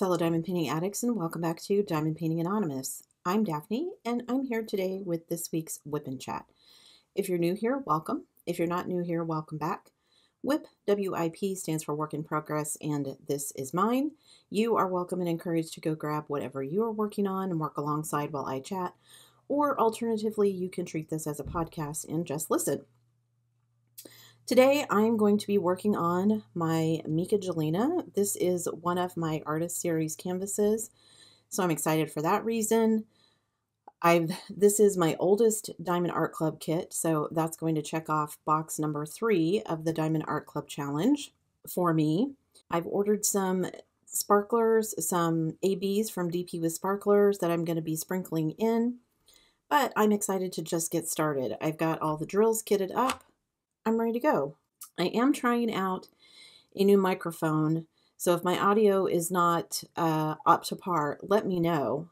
fellow diamond painting addicts, and welcome back to Diamond Painting Anonymous. I'm Daphne, and I'm here today with this week's WIP and Chat. If you're new here, welcome. If you're not new here, welcome back. WIP, W-I-P, stands for Work in Progress, and this is mine. You are welcome and encouraged to go grab whatever you are working on and work alongside while I chat, or alternatively, you can treat this as a podcast and just listen. Today, I'm going to be working on my Mica Gelina. This is one of my Artist Series canvases, so I'm excited for that reason. This is my oldest Diamond Art Club kit, so that's going to check off box number 3 of the Diamond Art Club Challenge for me. I've ordered some sparklers, some ABs from DP with sparklers that I'm going to be sprinkling in, but I'm excited to just get started. I've got all the drills kitted up. I'm ready to go. I am trying out a new microphone, so if my audio is not up to par, let me know.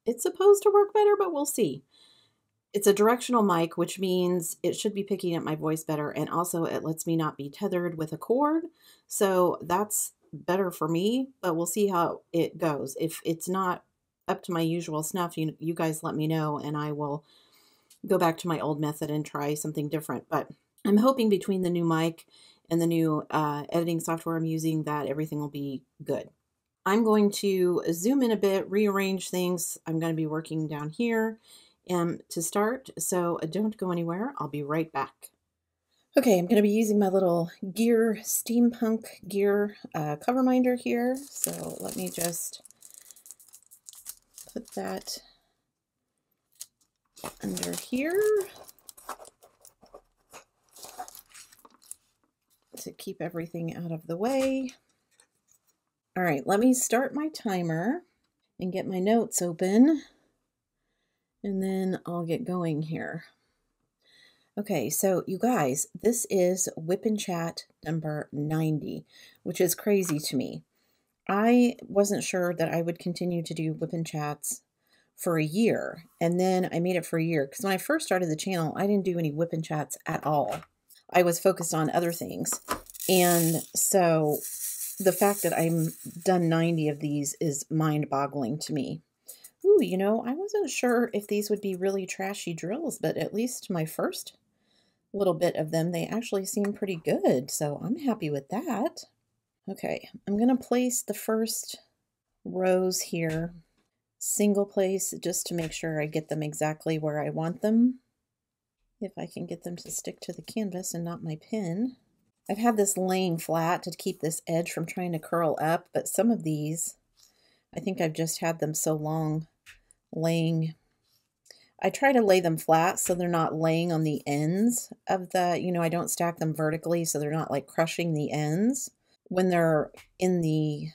It's supposed to work better, but we'll see. It's a directional mic, which means it should be picking up my voice better, and also it lets me not be tethered with a cord, so that's better for me, but we'll see how it goes. If it's not up to my usual snuff, you guys let me know, and I will go back to my old method and try something different. But I'm hoping between the new mic and the new editing software I'm using that everything will be good. I'm going to zoom in a bit, rearrange things. I'm going to be working down here to start, so don't go anywhere. I'll be right back. Okay, I'm going to be using my little gear, steampunk gear cover minder here. So let me just put that under here to keep everything out of the way. All right, let me start my timer and get my notes open, and then I'll get going here. Okay, so you guys, this is WIP and Chat number 90, which is crazy to me. I wasn't sure that I would continue to do WIP and Chats for a year, and then I made it for a year because when I first started the channel, I didn't do any WIP and Chats at all. I was focused on other things, and so the fact that I'm done 90 of these is mind-boggling to me. Ooh, you know, I wasn't sure if these would be really trashy drills, but at least my first little bit of them, they actually seem pretty good, so I'm happy with that. Okay, I'm going to place the first rows here single place just to make sure I get them exactly where I want them. If I can get them to stick to the canvas and not my pin. I've had this laying flat to keep this edge from trying to curl up, but some of these, I think I've just had them so long laying. I try to lay them flat so they're not laying on the ends of the, I don't stack them vertically so they're not like crushing the ends when they're in the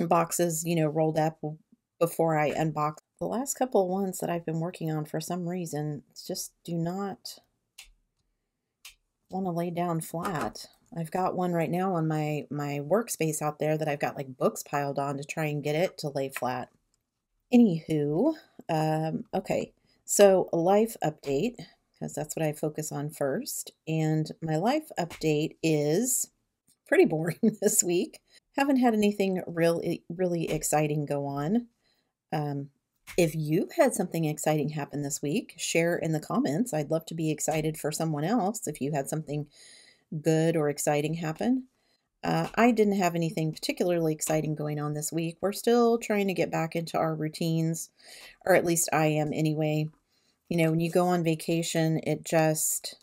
boxes, rolled up before I unbox. The last couple of ones that I've been working on for some reason just do not want to lay down flat. I've got one right now on my workspace out there that I've got like books piled on to try and get it to lay flat. Anywho, okay, so a life update, because that's what I focus on first. And my life update is pretty boring this week. Haven't had anything really exciting go on. If you've had something exciting happen this week, share in the comments. I'd love to be excited for someone else if you had something good or exciting happen. I didn't have anything particularly exciting going on this week. We're still trying to get back into our routines, or at least I am anyway. When you go on vacation, it just,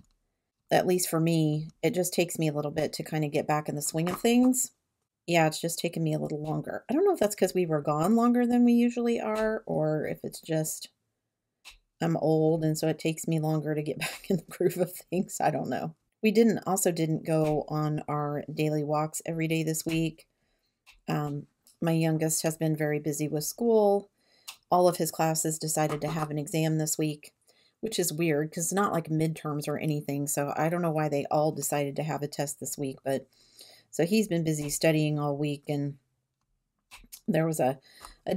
at least for me, it just takes me a little bit to kind of get back in the swing of things. Yeah, it's just taken me a little longer. I don't know if that's because we were gone longer than we usually are, or if it's just I'm old and so it takes me longer to get back in the groove of things. I don't know. We also didn't go on our daily walks every day this week. My youngest has been very busy with school. All of his classes decided to have an exam this week, which is weird because it's not like midterms or anything. So I don't know why they all decided to have a test this week, but so he's been busy studying all week, and there was a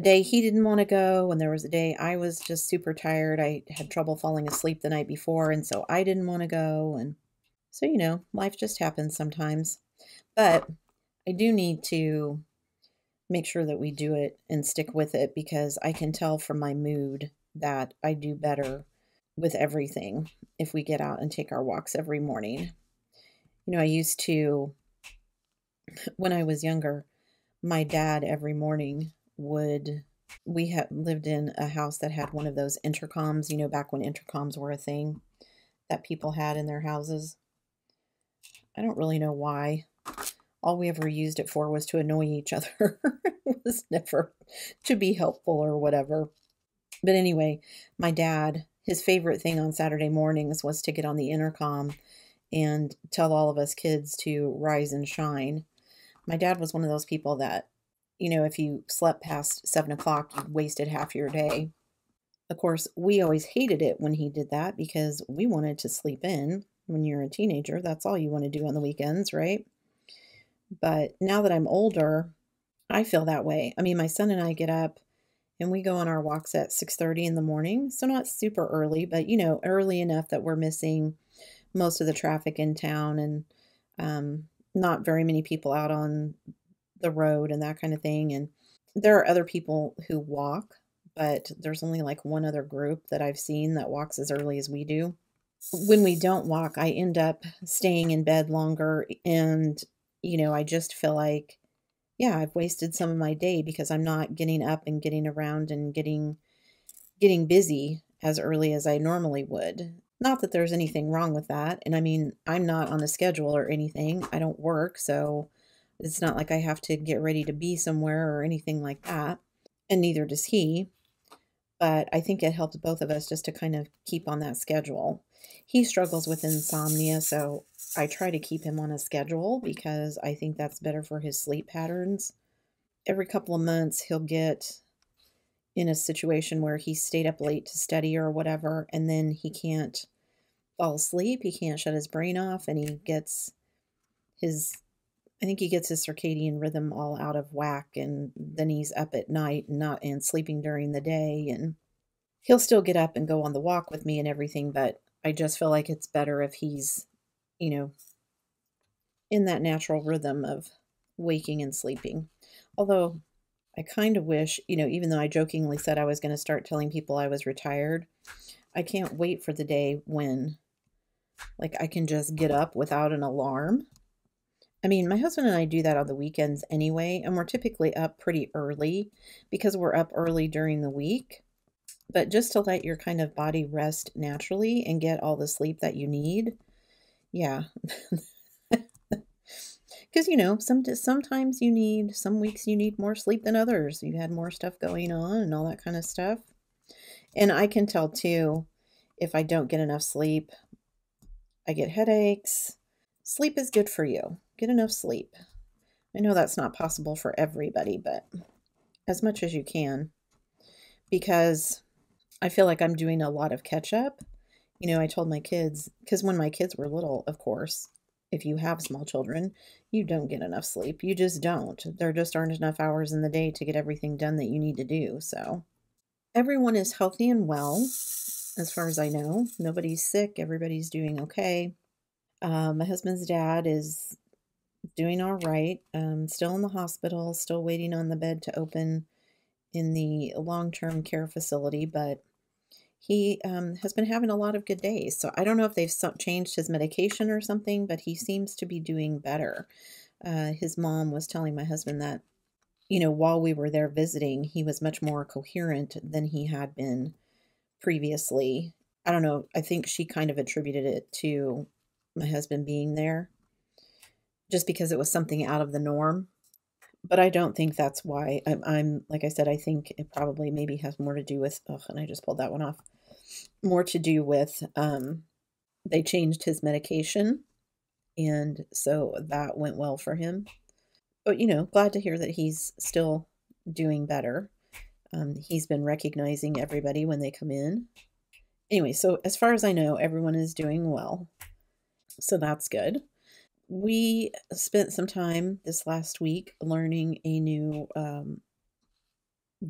day he didn't want to go, and there was a day I was just super tired. I had trouble falling asleep the night before, and so I didn't want to go, and so, life just happens sometimes. But I do need to make sure that we do it and stick with it because I can tell from my mood that I do better with everything if we get out and take our walks every morning. I used to, when I was younger, my dad every morning would, we had lived in a house that had one of those intercoms, back when intercoms were a thing that people had in their houses. I don't really know why. All we ever used it for was to annoy each other. It was never to be helpful or whatever. But anyway, my dad, his favorite thing on Saturday mornings was to get on the intercom and tell all of us kids to rise and shine. My dad was one of those people that, if you slept past 7 o'clock, you wasted half your day. Of course, we always hated it when he did that because we wanted to sleep in. When you're a teenager, that's all you want to do on the weekends, right? But now that I'm older, I feel that way. I mean, my son and I get up and we go on our walks at 6:30 in the morning. So not super early, but early enough that we're missing most of the traffic in town and not very many people out on the road and that kind of thing. And there are other people who walk, but there's only like one other group that I've seen that walks as early as we do. When we don't walk, I end up staying in bed longer and I just feel like, yeah, I've wasted some of my day because I'm not getting up and getting around and getting busy as early as I normally would. Not that there's anything wrong with that. And I mean, I'm not on a schedule or anything. I don't work, so it's not like I have to get ready to be somewhere or anything like that. And neither does he. But I think it helps both of us just to kind of keep on that schedule. He struggles with insomnia, so I try to keep him on a schedule because I think that's better for his sleep patterns. Every couple of months, he'll get in a situation where he stayed up late to study or whatever, and then he can't fall asleep. He can't shut his brain off, and I think he gets his circadian rhythm all out of whack, and then he's up at night and sleeping during the day, and he'll still get up and go on the walk with me and everything, but I just feel like it's better if he's, you know, in that natural rhythm of waking and sleeping. Although I kind of wish, even though I jokingly said I was going to start telling people I was retired, I can't wait for the day when, like, I can just get up without an alarm. I mean, my husband and I do that on the weekends anyway, and we're typically up pretty early because we're up early during the week. But just to let your kind of body rest naturally and get all the sleep that you need, yeah. Because, sometimes some weeks you need more sleep than others. You had more stuff going on and all that kind of stuff. And I can tell too, if I don't get enough sleep, I get headaches. Sleep is good for you. Get enough sleep. I know that's not possible for everybody, but as much as you can. Because I feel like I'm doing a lot of catch up. I told my kids, because when my kids were little, of course, if you have small children, you don't get enough sleep. You just don't. There just aren't enough hours in the day to get everything done that you need to do. So everyone is healthy and well, as far as I know. Nobody's sick. Everybody's doing okay. My husband's dad is doing all right. Still in the hospital, still waiting on the bed to open in the long-term care facility, but he has been having a lot of good days. So I don't know if they've changed his medication or something, but he seems to be doing better. His mom was telling my husband that, while we were there visiting, he was much more coherent than he had been previously. I don't know. I think she kind of attributed it to my husband being there just because it was something out of the norm. But I don't think that's why. I'm like I said, I think it probably maybe has more to do with, oh, and I just pulled that one off. More to do with they changed his medication, and so that went well for him. But, glad to hear that he's still doing better. He's been recognizing everybody when they come in. Anyway, so as far as I know, everyone is doing well. So that's good. We spent some time this last week learning a new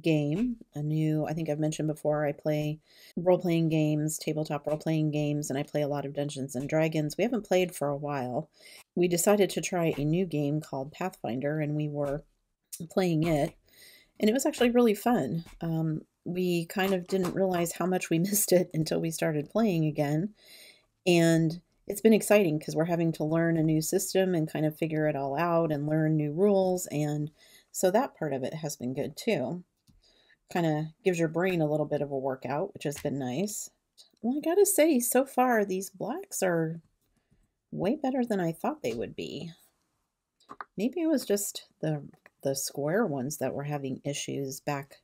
game, I think I've mentioned before, I play role-playing games, tabletop role-playing games, and I play a lot of Dungeons and Dragons. We haven't played for a while. We decided to try a new game called Pathfinder, and we were playing it, and it was actually really fun. We kind of didn't realize how much we missed it until we started playing again, and it's been exciting because we're having to learn a new system and kind of figure it all out and learn new rules, and so that part of it has been good too. Kind of gives your brain a little bit of a workout, which has been nice. Well, I gotta say, so far these blacks are way better than I thought they would be. Maybe it was just the square ones that were having issues back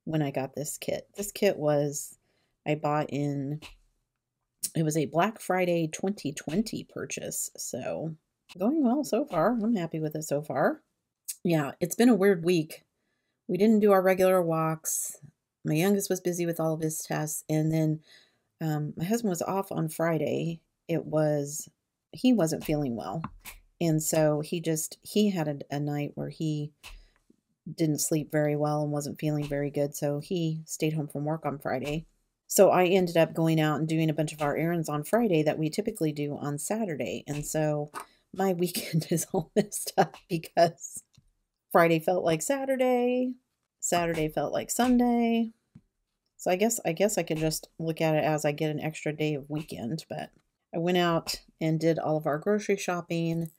when I got this kit. This kit was, I bought in, it was a Black Friday 2020 purchase, so going well so far. I'm happy with it so far. Yeah, it's been a weird week. We didn't do our regular walks. My youngest was busy with all of his tests, and then my husband was off on Friday. He wasn't feeling well, and so he had a night where he didn't sleep very well and wasn't feeling very good, so he stayed home from work on Friday. So I ended up going out and doing a bunch of our errands on Friday that we typically do on Saturday, and so my weekend is all messed up because Friday felt like Saturday, Saturday felt like Sunday. So I guess I could just look at it as I get an extra day of weekend, but I went out and did all of our grocery shopping,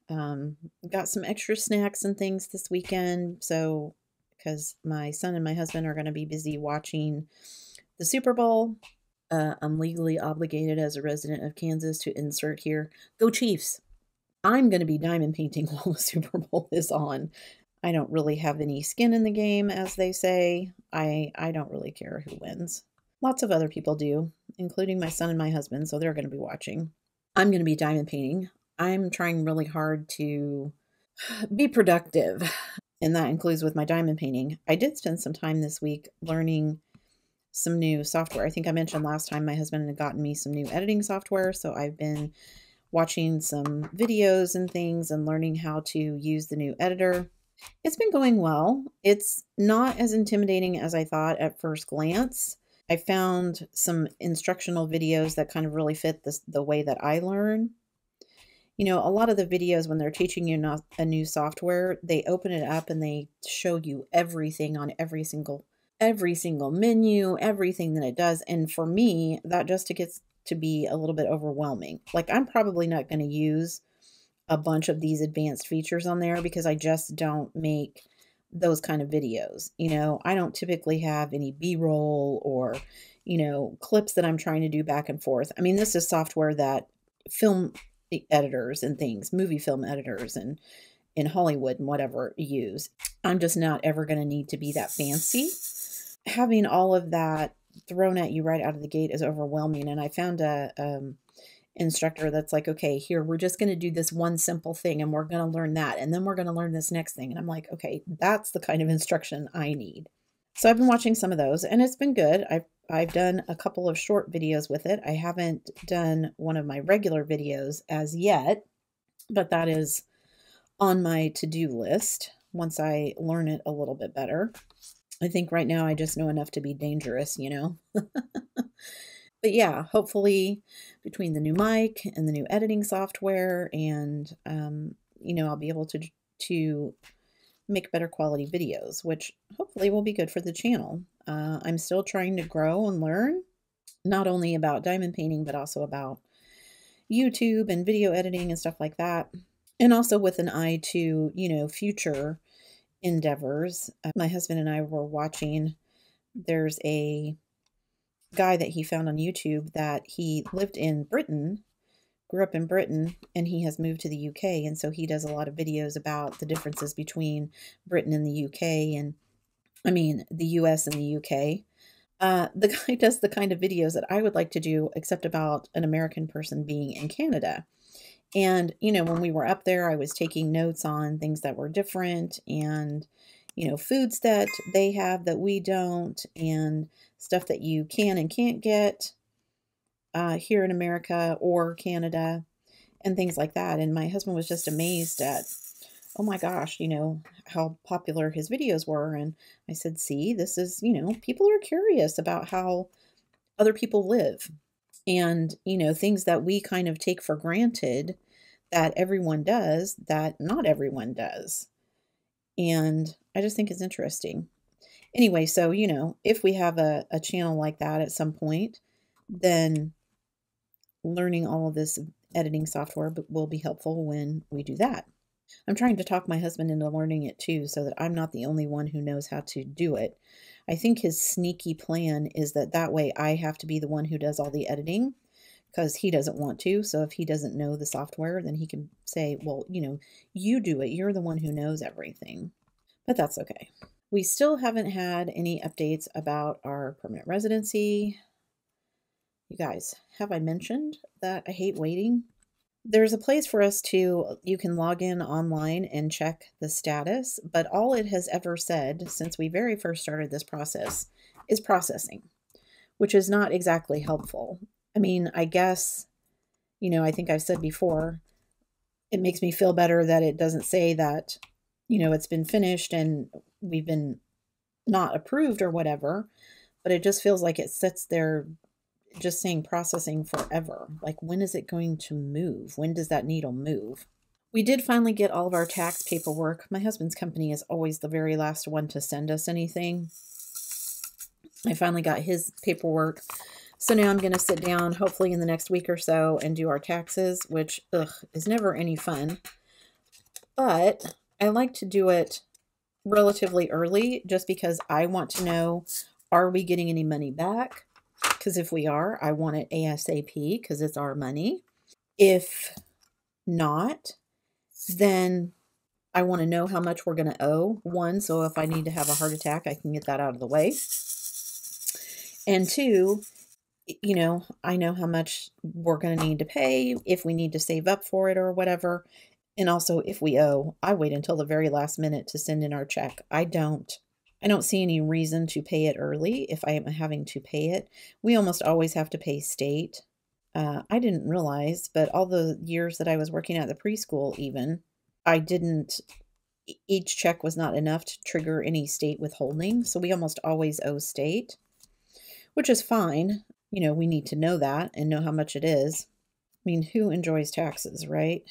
got some extra snacks and things this weekend. So, because my son and my husband are going to be busy watching the Super Bowl, I'm legally obligated as a resident of Kansas to insert here, go Chiefs. I'm going to be diamond painting while the Super Bowl is on. I don't really have any skin in the game, as they say. I don't really care who wins. Lots of other people do, including my son and my husband, so they're going to be watching. I'm going to be diamond painting. I'm trying really hard to be productive, and that includes with my diamond painting. I did spend some time this week learning some new software. I think I mentioned last time my husband had gotten me some new editing software, so I've been watching some videos and things and learning how to use the new editor. It's been going well. It's not as intimidating as I thought at first glance. I found some instructional videos that kind of really fit the way that I learn. You know, a lot of the videos when they're teaching you a new software, they open it up and they show you everything on every single menu, everything that it does. And for me, that just gets to be a little bit overwhelming. Like, I'm probably not going to use a bunch of these advanced features on there because I just don't make those kind of videos. You know, I don't typically have any B-roll or, you know, clips that I'm trying to do back and forth. I mean, this is software that film editors and things, movie film editors and in Hollywood and whatever use. I'm just not ever going to need to be that fancy. Having all of that thrown at you right out of the gate is overwhelming. And I found a instructor that's like, okay, here, we're just going to do this one simple thing and we're going to learn that. And then we're going to learn this next thing. And I'm like, okay, that's the kind of instruction I need. So I've been watching some of those and it's been good. I've done a couple of short videos with it. I haven't done one of my regular videos as yet, but that is on my to-do list once I learn it a little bit better. I think right now I just know enough to be dangerous, you know. But yeah, hopefully between the new mic and the new editing software and, you know, I'll be able to make better quality videos, which hopefully will be good for the channel. I'm still trying to grow and learn, not only about diamond painting, but also about YouTube and video editing and stuff like that. And also with an eye to, you know, future endeavors. My husband and I were watching, there's a guy that he found on YouTube that he lived in Britain, grew up in Britain, and he has moved to the UK. And so he does a lot of videos about the differences between Britain and the UK, and I mean, the US and the UK. The guy does the kind of videos that I would like to do, except about an American person being in Canada. And, you know, when we were up there, I was taking notes on things that were different and, you know, foods that they have that we don't and stuff that you can and can't get here in America or Canada and things like that. And my husband was just amazed at oh my gosh, how popular his videos were. And I said, see, this is, people are curious about how other people live, and, things that we kind of take for granted that everyone does, that not everyone does. And I just think it's interesting. Anyway, so, if we have a channel like that at some point, then learning all of this editing software will be helpful when we do that. I'm trying to talk my husband into learning it too, so that I'm not the only one who knows how to do it. I think his sneaky plan is that way I have to be the one who does all the editing, because he doesn't want to. So if he doesn't know the software, then he can say, well, you do it. You're the one who knows everything. But that's okay. We still haven't had any updates about our permanent residency. You guys, have I mentioned that I hate waiting? There's a place for us you can log in online and check the status, but all it has ever said since we very first started this process is processing, which is not exactly helpful. I mean, I guess, I think I've said before, it makes me feel better that it doesn't say that, it's been finished and we've been not approved or whatever, but it just feels like it sits there just saying processing forever. Like, when is it going to move? When does that needle move? We did finally get all of our tax paperwork. My husband's company is always the very last one to send us anything. I finally got his paperwork. So now I'm going to sit down, hopefully in the next week or so, and do our taxes, which, is never any fun. But I like to do it relatively early just because I want to know, are we getting any money back? Because if we are, I want it ASAP because it's our money. If not, then I want to know how much we're going to owe. One, so if I need to have a heart attack, I can get that out of the way. And two, I know how much we're going to need to pay, if we need to save up for it or whatever. And also, if we owe, I wait until the very last minute to send in our check. I don't see any reason to pay it early if I am having to pay it. We almost always have to pay state. I didn't realize, but all the years that I was working at the preschool even, each check was not enough to trigger any state withholding. So we almost always owe state, which is fine. We need to know that and know how much it is. I mean, who enjoys taxes, right?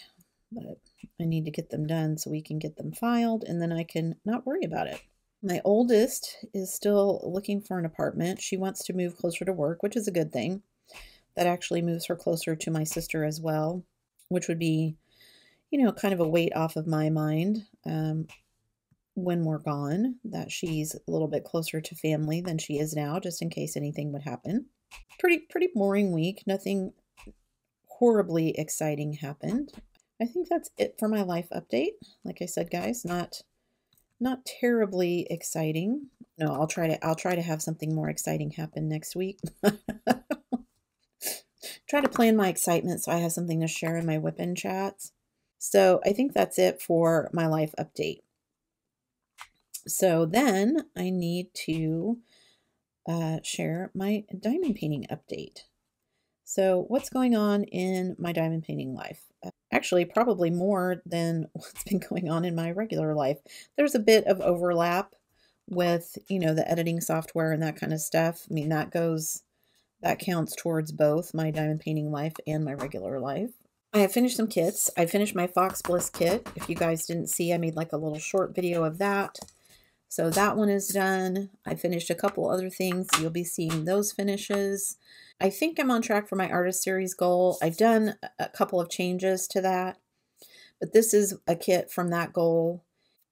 But I need to get them done so we can get them filed, and then I can not worry about it. My oldest is still looking for an apartment. She wants to move closer to work, which is a good thing. That actually moves her closer to my sister as well, which would be, kind of a weight off of my mind when we're gone, that she's a little bit closer to family than she is now, just in case anything would happen. Pretty boring week. Nothing horribly exciting happened. I think that's it for my life update. Like I said, guys, not terribly exciting. No, I'll try to have something more exciting happen next week. Try to plan my excitement so I have something to share in my whip-in chats. So I think that's it for my life update. So then I need to share my diamond painting update. So what's going on in my diamond painting life? Actually, probably more than what's been going on in my regular life. There's a bit of overlap with, the editing software and that kind of stuff. I mean, that counts towards both my diamond painting life and my regular life. I have finished some kits. I finished my Fox Bliss kit. If you guys didn't see, I made like a little short video of that. So that one is done. I finished a couple other things. You'll be seeing those finishes. I think I'm on track for my artist series goal. I've done a couple of changes to that, but this is a kit from that goal.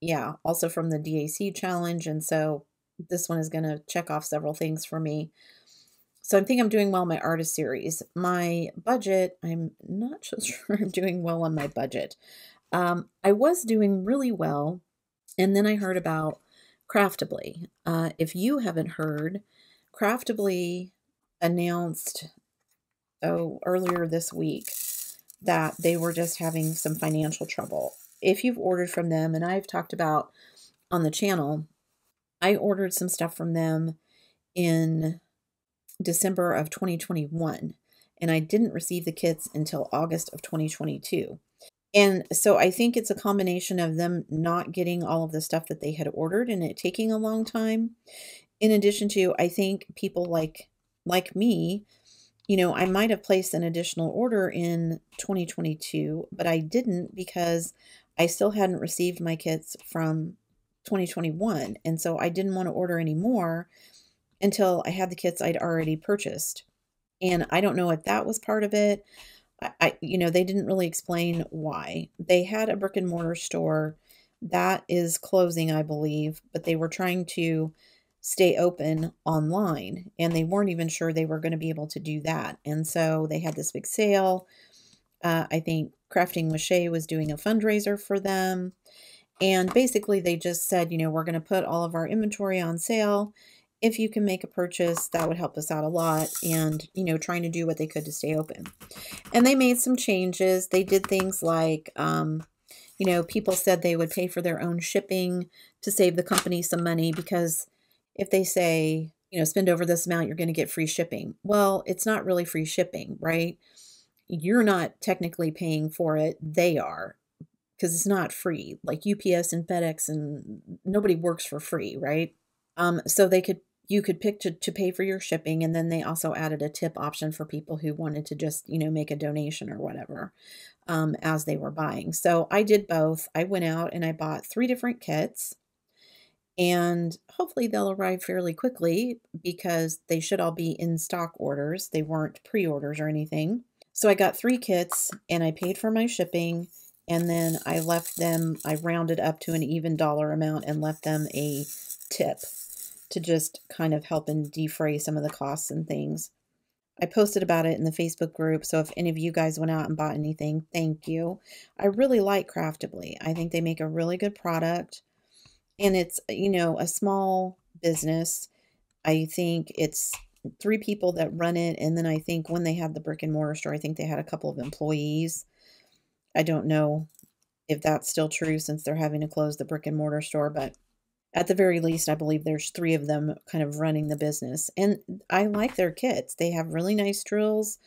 Yeah, also from the DAC challenge. And so this one is going to check off several things for me. So I think I'm doing well in my artist series. My budget, I'm not so sure I'm doing well on my budget. I was doing really well, and then I heard about Craftably. If you haven't heard, Craftably announced earlier this week that they were just having some financial trouble. If you've ordered from them, and I've talked about on the channel, I ordered some stuff from them in December of 2021, and I didn't receive the kits until August of 2022. And so I think it's a combination of them not getting all of the stuff that they had ordered and it taking a long time. In addition to, I think people like me, I might have placed an additional order in 2022, but I didn't because I still hadn't received my kits from 2021. And so I didn't want to order any more until I had the kits I'd already purchased. And I don't know if that was part of it. They didn't really explain why. They had a brick and mortar store that is closing, I believe, but they were trying to stay open online and they weren't even sure they were going to be able to do that. And so they had this big sale. I think Crafting with Shay was doing a fundraiser for them. And basically they just said, we're going to put all of our inventory on sale. If you can make a purchase, that would help us out a lot. And, trying to do what they could to stay open. And they made some changes. They did things like, people said they would pay for their own shipping to save the company some money because if they say, spend over this amount, you're going to get free shipping. Well, it's not really free shipping, right? You're not technically paying for it. They are, because it's not free. Like UPS and FedEx and nobody works for free, right? So you could pick to pay for your shipping, and then they also added a tip option for people who wanted to just, make a donation or whatever as they were buying. So I did both. I went out and I bought 3 different kits, and hopefully they'll arrive fairly quickly because they should all be in stock orders. They weren't pre-orders or anything. So I got 3 kits and I paid for my shipping, and then I rounded up to an even dollar amount and left them a tip to just kind of help and defray some of the costs and things. I posted about it in the Facebook group, so if any of you guys went out and bought anything, thank you. I really like Craftably. I think they make a really good product, and it's, a small business. I think it's 3 people that run it, and then I think when they had the brick and mortar store, I think they had a couple of employees. I don't know if that's still true since they're having to close the brick and mortar store, but at the very least, I believe there's 3 of them kind of running the business. And I like their kits. They have really nice drills.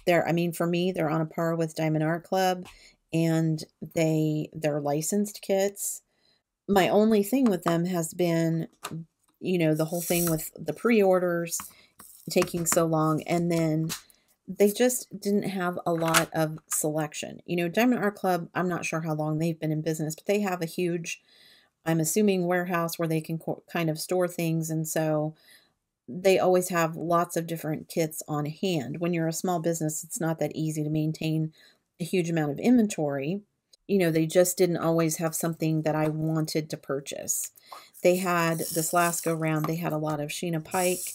For me, they're on a par with Diamond Art Club, and they're licensed kits. My only thing with them has been, the whole thing with the pre-orders taking so long, and then they just didn't have a lot of selection. Diamond Art Club, I'm not sure how long they've been in business, but they have a huge, I'm assuming, warehouse where they can kind of store things. And so they always have lots of different kits on hand. When you're a small business, it's not that easy to maintain a huge amount of inventory. They just didn't always have something that I wanted to purchase. They had, this last go round, they had a lot of Sheena Pike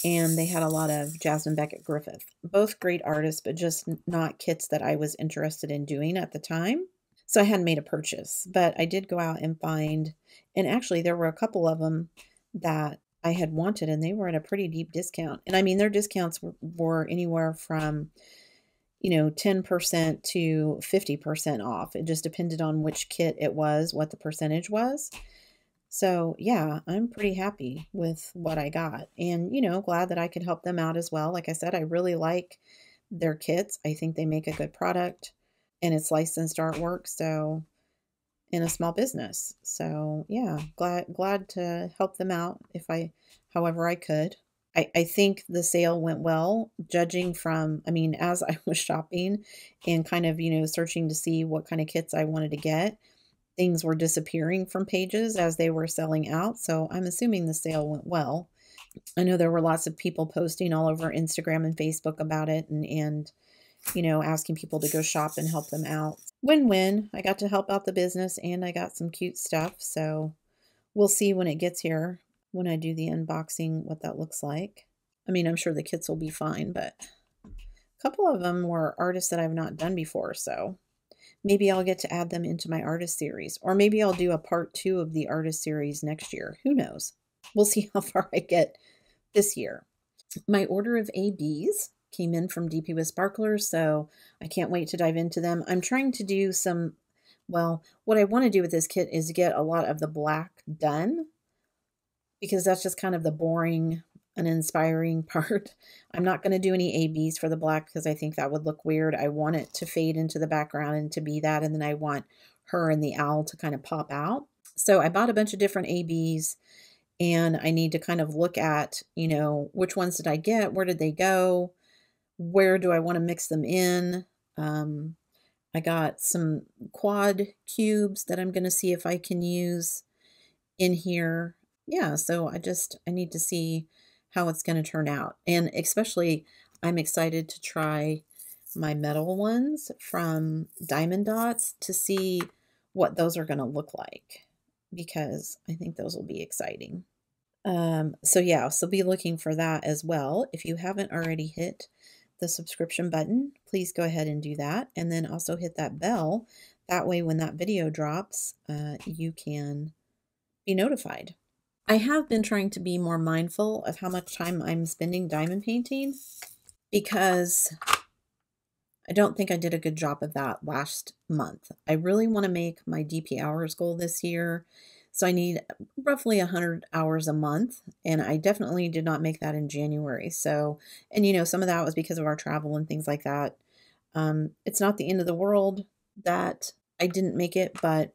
and they had a lot of Jasmine Beckett Griffith. Both great artists, but just not kits that I was interested in doing at the time. So I hadn't made a purchase, but I did go out and find, and actually there were a couple of them that I had wanted, and they were at a pretty deep discount. And their discounts were anywhere from, 10% to 50% off. It just depended on which kit it was, what the percentage was. So yeah, I'm pretty happy with what I got, and, glad that I could help them out as well. Like I said, I really like their kits. I think they make a good product, and it's licensed artwork, so in a small business. So yeah, glad to help them out however I could. I think the sale went well, judging from, as I was shopping and kind of, searching to see what kind of kits I wanted to get, things were disappearing from pages as they were selling out. So I'm assuming the sale went well. I know there were lots of people posting all over Instagram and Facebook about it and asking people to go shop and help them out. Win-win. I got to help out the business and I got some cute stuff. So we'll see when it gets here, when I do the unboxing, what that looks like. I'm sure the kits will be fine, but a couple of them were artists that I've not done before. So maybe I'll get to add them into my artist series, or maybe I'll do a part 2 of the artist series next year. Who knows? We'll see how far I get this year. My order of ABs came in from DP with Sparklers, so I can't wait to dive into them. I'm trying to do what I want to do with this kit is get a lot of the black done, because that's just kind of the boring an inspiring part. I'm not going to do any ABs for the black because I think that would look weird. I want it to fade into the background and to be that, and then I want her and the owl to kind of pop out. So I bought a bunch of different ABs, and I need to kind of look at, you know, which ones did I get? Where did they go? Where do I want to mix them in? I got some quad cubes that I'm going to see if I can use in here. Yeah, so I need to see how it's going to turn out. And especially, I'm excited to try my metal ones from Diamond Dots to see what those are going to look like, because I think those will be exciting. So yeah, so be looking for that as well. If you haven't already hit the subscription button, please go ahead and do that. And then also hit that bell. That way, when that video drops, you can be notified. I have been trying to be more mindful of how much time I'm spending diamond painting, because I don't think I did a good job of that last month. I really want to make my DP hours goal this year. So I need roughly 100 hours a month, and I definitely did not make that in January. So, and you know, some of that was because of our travel and things like that. It's not the end of the world that I didn't make it, but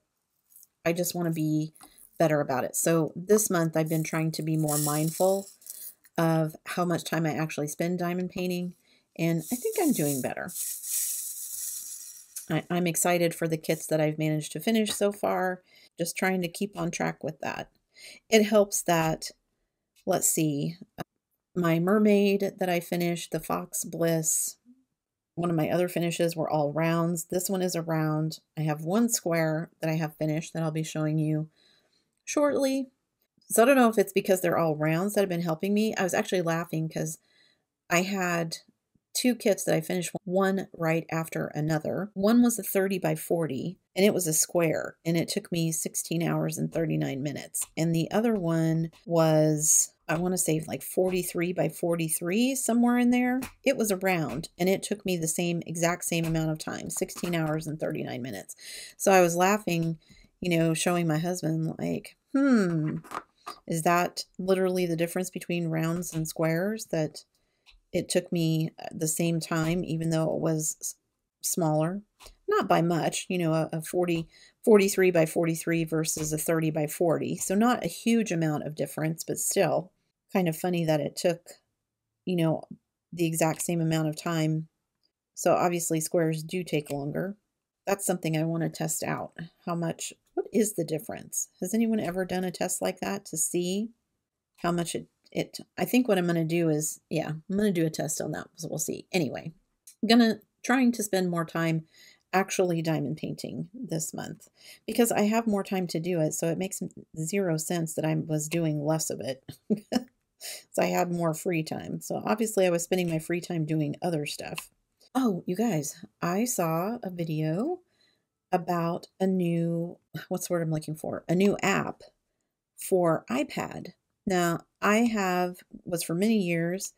I just want to be better about it. So this month I've been trying to be more mindful of how much time I actually spend diamond painting, and I think I'm doing better. I'm excited for the kits that I've managed to finish so far, just trying to keep on track with that. It helps that, let's see, my mermaid that I finished, the Fox Bliss, one of my other finishes were all rounds. This one is a round. I have one square that I have finished that I'll be showing you shortly. So I don't know if it's because they're all rounds that have been helping me. I was actually laughing because I had two kits that I finished one right after another. One was a 30 by 40, and it was a square, and it took me 16 hours and 39 minutes. And the other one was, I want to say, like 43 by 43, somewhere in there. It was a round, and it took me the exact same amount of time, 16 hours and 39 minutes. So I was laughing, you know, showing my husband, like, is that literally the difference between rounds and squares, that it took me the same time, even though it was smaller? Not by much, you know, a 43 by 43 versus a 30 by 40. So not a huge amount of difference, but still kind of funny that it took, you know, the exact same amount of time. So obviously squares do take longer. That's something I want to test out. What is the difference? Has anyone ever done a test like that to see how much I think what I'm going to do is, yeah, I'm going to do a test on that, so we'll see. Anyway, I'm trying to spend more time actually diamond painting this month, because I have more time to do it, so it makes zero sense that I was doing less of it. So I had more free time. So obviously I was spending my free time doing other stuff. Oh, you guys, I saw a video about a new, what's the word I'm looking for? A new app for iPad. Now, was for many years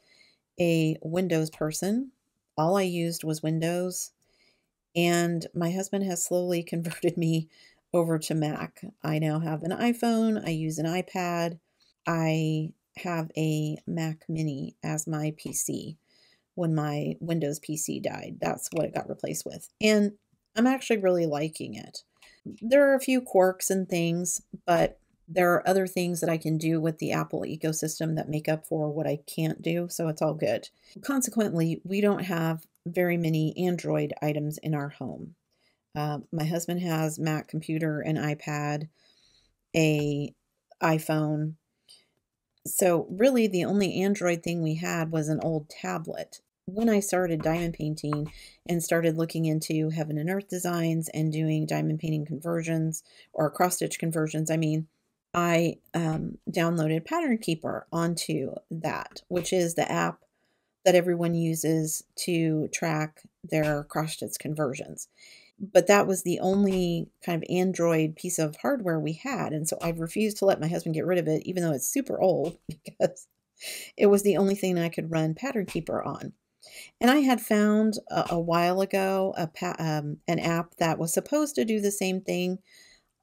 a Windows person. All I used was Windows, and my husband has slowly converted me over to Mac. I now have an iPhone. I use an iPad. I have a Mac Mini as my PC. When my Windows PC died, that's what it got replaced with. And I'm actually really liking it. There are a few quirks and things, but there are other things that I can do with the Apple ecosystem that make up for what I can't do, so it's all good. Consequently, we don't have very many Android items in our home. My husband has Mac computer, an iPad, a iPhone. So really the only Android thing we had was an old tablet. When I started diamond painting and started looking into heaven and earth designs and doing diamond painting conversions, or cross stitch conversions, I downloaded Pattern Keeper onto that, which is the app that everyone uses to track their cross stitch conversions. But that was the only kind of Android piece of hardware we had. And so I've refused to let my husband get rid of it, even though it's super old, because it was the only thing I could run Pattern Keeper on. And I had found a while ago an app that was supposed to do the same thing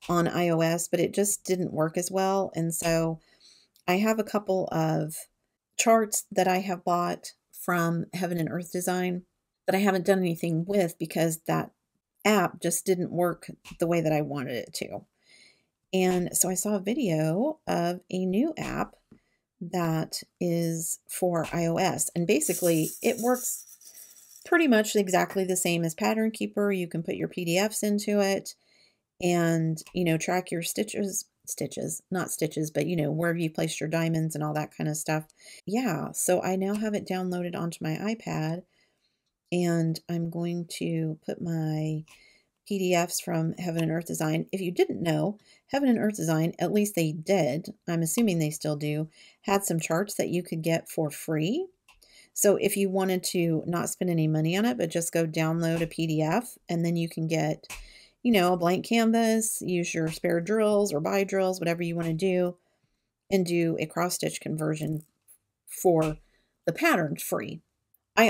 on iOS, but it just didn't work as well. And so I have a couple of charts that I have bought from Heaven and Earth Design that I haven't done anything with because that app just didn't work the way that I wanted it to. And so I saw a video of a new app that is for iOS. And basically, it works pretty much exactly the same as Pattern Keeper. You can put your PDFs into it and, track your not stitches, but, where you placed your diamonds and all that kind of stuff. Yeah, so I now have it downloaded onto my iPad, and I'm going to put my PDFs from Heaven and Earth Design. If you didn't know, Heaven and Earth Design, at least they did, I'm assuming they still do, had some charts that you could get for free. So if you wanted to not spend any money on it, but just go download a PDF, and then you can get, a blank canvas, use your spare drills or buy drills, whatever you want to do, and do a cross-stitch conversion for the patterns free. I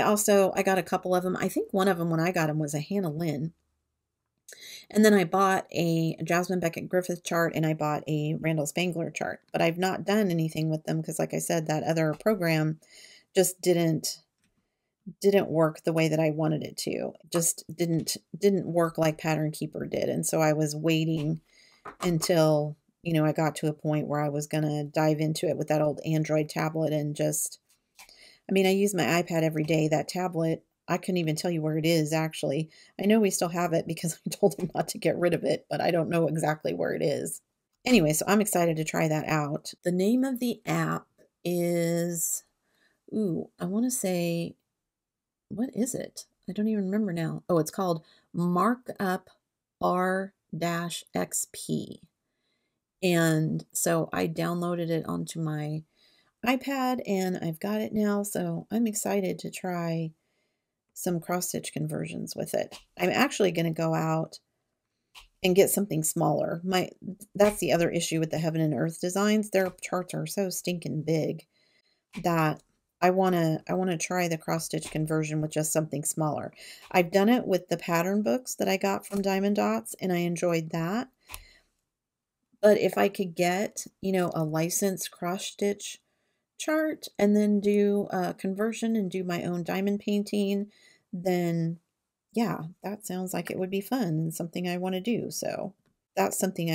got a couple of them. I think one of them when I got them was a Hannah Lynn. And then I bought a Jasmine Beckett Griffith chart and I bought a Randall Spangler chart. But I've not done anything with them because, like I said, that other program just didn't work the way that I wanted it to. It just didn't work like Pattern Keeper did. And so I was waiting until, I got to a point where I was going to dive into it with that old Android tablet and just, I use my iPad every day. That tablet, I couldn't even tell you where it is, actually. I know we still have it because I told him not to get rid of it, but I don't know exactly where it is. Anyway, so I'm excited to try that out. The name of the app is, I want to say, what is it? I don't even remember now. Oh, it's called Markup R-XP. And so I downloaded it onto my iPad and I've got it now. So I'm excited to try some cross-stitch conversions with it. I'm actually going to go out and get something smaller. That's the other issue with the Heaven and Earth designs. Their charts are so stinking big that I want to try the cross-stitch conversion with just something smaller. I've done it with the pattern books that I got from Diamond Dots, and I enjoyed that. But if I could get, a licensed cross-stitch chart and then do a conversion and do my own diamond painting, then yeah, that sounds like it would be fun and something I want to do. So that's something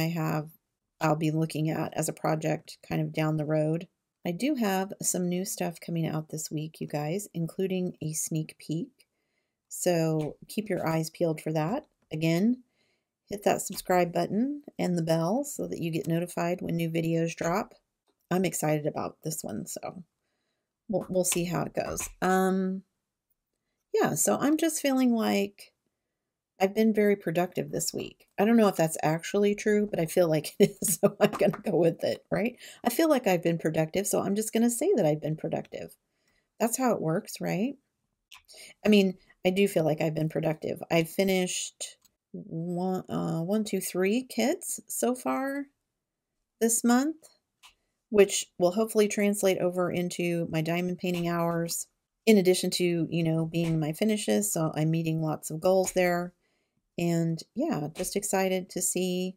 I'll be looking at as a project kind of down the road. I do have some new stuff coming out this week, you guys, including a sneak peek. So keep your eyes peeled for that. Again, hit that subscribe button and the bell so that you get notified when new videos drop. I'm excited about this one, so we'll see how it goes. Yeah, so I'm just feeling like I've been very productive this week. I don't know if that's actually true, but I feel like it is, so I'm going to go with it, right? I feel like I've been productive, so I'm just going to say that I've been productive. That's how it works, right? I do feel like I've been productive. I've finished 3 kits so far this month, which will hopefully translate over into my diamond painting hours, in addition to, being my finishes. So I'm meeting lots of goals there. And yeah, just excited to see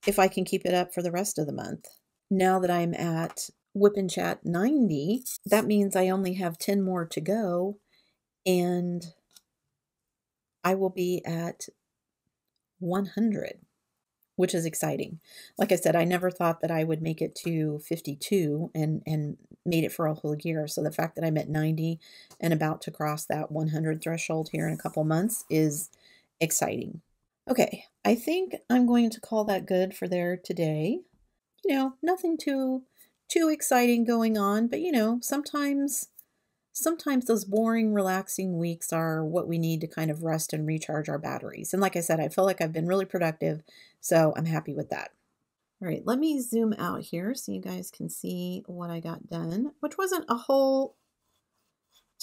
if I can keep it up for the rest of the month. Now that I'm at WIP and Chat 90, that means I only have 10 more to go, and I will be at 100, which is exciting. Like I said, I never thought that I would make it to 52 and made it for a whole year. So the fact that I'm at 90 and about to cross that 100 threshold here in a couple months is exciting. Okay, I think I'm going to call that good for there today. Nothing too exciting going on, but sometimes those boring, relaxing weeks are what we need to kind of rest and recharge our batteries. And like I said, I feel like I've been really productive, so I'm happy with that. All right, let me zoom out here so you guys can see what I got done, which wasn't a whole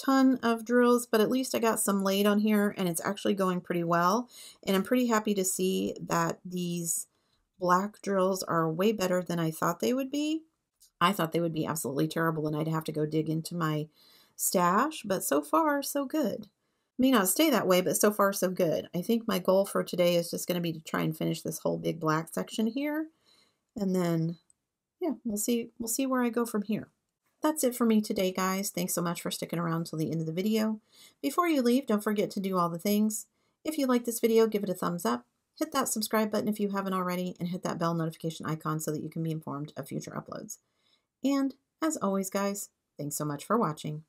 ton of drills, but at least I got some laid on here and it's actually going pretty well. And I'm pretty happy to see that these black drills are way better than I thought they would be. I thought they would be absolutely terrible and I'd have to go dig into my stash, but so far so good. May not stay that way, but so far so good. I think my goal for today is just going to be to try and finish this whole big black section here, and then yeah, we'll see where I go from here. That's it for me today, guys. Thanks so much for sticking around till the end of the video. Before you leave, don't forget to do all the things. If you like this video, give it a thumbs up. Hit that subscribe button if you haven't already, and hit that bell notification icon so that you can be informed of future uploads. And as always, guys, thanks so much for watching.